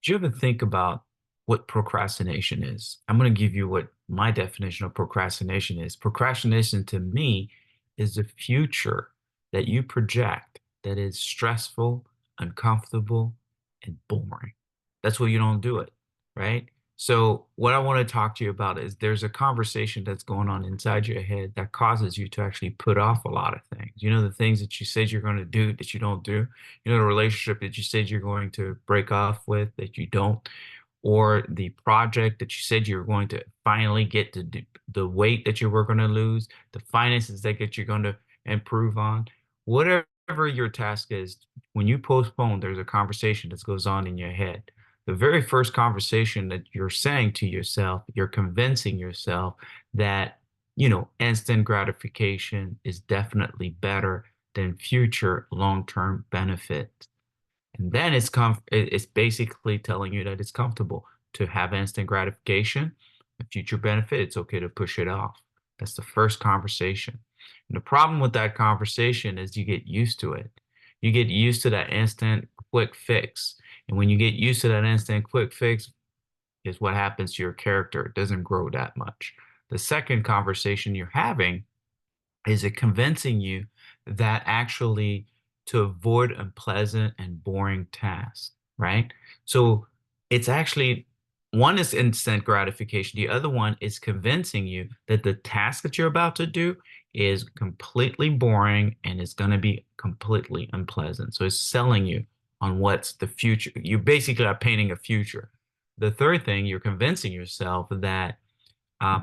you ever think about what procrastination is? I'm going to give you what my definition of procrastination is. Procrastination to me is the future that you project that is stressful, uncomfortable, and boring. That's why you don't do it, right? So, what I want to talk to you about is there's a conversation that's going on inside your head that causes you to actually put off a lot of things. You know, the things that you said you're going to do that you don't do. You know, the relationship that you said you're going to break off with that you don't, or the project that you said you're going to finally get to do, the weight that you were going to lose, the finances that you're going to improve on, whatever your task is, when you postpone, there's a conversation that goes on in your head. The very first conversation that you're saying to yourself, you're convincing yourself that, instant gratification is definitely better than future long-term benefit. And then it's basically telling you that it's comfortable to have instant gratification, a future benefit. It's okay to push it off. That's the first conversation. And the problem with that conversation is you get used to it. You get used to that instant quick fix. And when you get used to that instant quick fix, is what happens to your character. It doesn't grow that much. The second conversation you're having is it convincing you that actually to avoid unpleasant and boring tasks, right? So it's actually one is instant gratification. The other one is convincing you that the task that you're about to do is completely boring and it's going to be completely unpleasant. So it's selling you on what's the future. You basically are painting a future. The third thing, you're convincing yourself that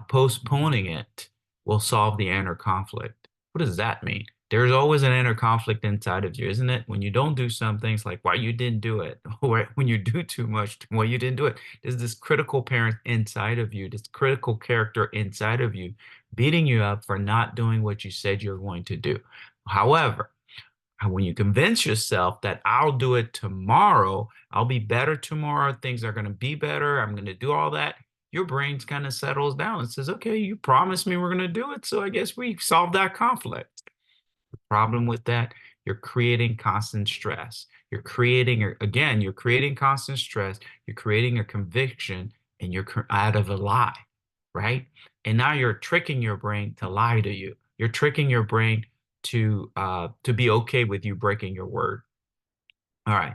postponing it will solve the inner conflict. What does that mean? There's always an inner conflict inside of you, isn't it? When you don't do something, it's like why you didn't do it, or when you do too much, why you didn't do it. There's this critical parent inside of you, this critical character inside of you, beating you up for not doing what you said you're going to do. However, when you convince yourself that I'll do it tomorrow, I'll be better tomorrow, things are going to be better, I'm going to do all that, your brain kind of settles down and says, okay, you promised me we're going to do it. So I guess we solved that conflict. The problem with that, you're creating constant stress. You're creating constant stress. You're creating a conviction and you're out of a lie, right? And now you're tricking your brain to lie to you. You're tricking your brain to be okay with you breaking your word. All right.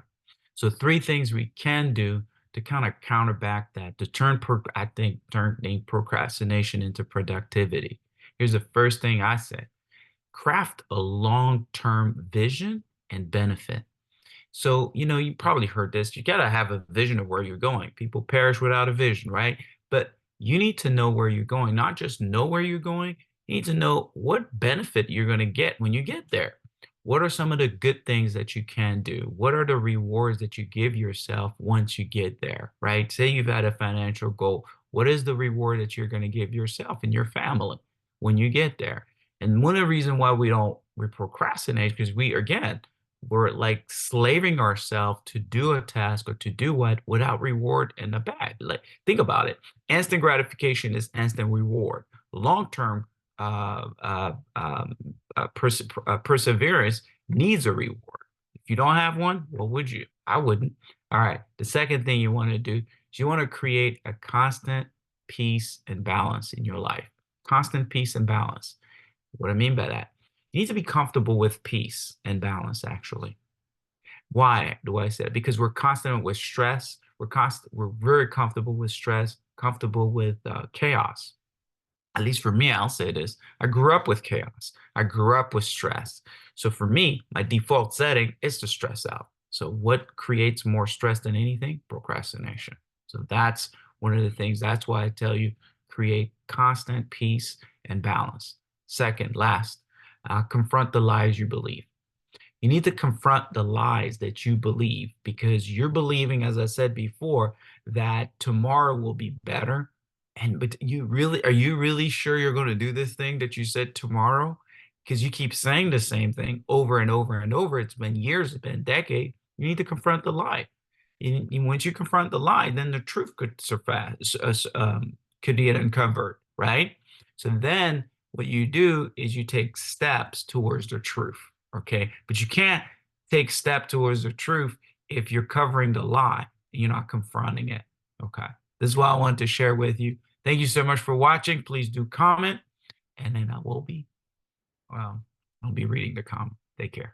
So three things we can do to kind of counterback that, to turning procrastination into productivity. Here's the first thing I said. Craft a long-term vision and benefit. So, you probably heard this. You got to have a vision of where you're going. People perish without a vision, right? But you need to know where you're going, not just know where you're going. You need to know what benefit you're going to get when you get there. What are some of the good things that you can do? What are the rewards that you give yourself once you get there, right? Say you've had a financial goal. What is the reward that you're going to give yourself and your family when you get there? And one of the reasons why we procrastinate because we're like slaving ourselves to do a task or to do what without reward and a bad. Like think about it. Instant gratification is instant reward. Long-term uh, uh, um, perseverance needs a reward. If you don't have one, what would you? I wouldn't. All right. The second thing you want to do is you want to create a constant peace and balance in your life. Constant peace and balance. What I mean by that, you need to be comfortable with peace and balance, actually. Why do I say that? Because we're constant with stress. We're very comfortable with stress, comfortable with chaos. At least for me, I'll say this. I grew up with chaos. I grew up with stress. So for me, my default setting is to stress out. So what creates more stress than anything? Procrastination. So that's one of the things. That's why I tell you, create constant peace and balance. Second, last, confront the lies you believe. You need to confront the lies that you believe because you're believing, as I said before, that tomorrow will be better. But are you really sure you're going to do this thing that you said tomorrow? Because you keep saying the same thing over and over and over. It's been years, it's been decades. You need to confront the lie. And once you confront the lie, then the truth could surface, could get uncovered, right? So then what you do is you take steps towards the truth. Okay. But you can't take step towards the truth if you're covering the lie. You're not confronting it. Okay. This is what I wanted to share with you. Thank you so much for watching. Please do comment, and then I will be, well, I'll be reading the comment. Take care.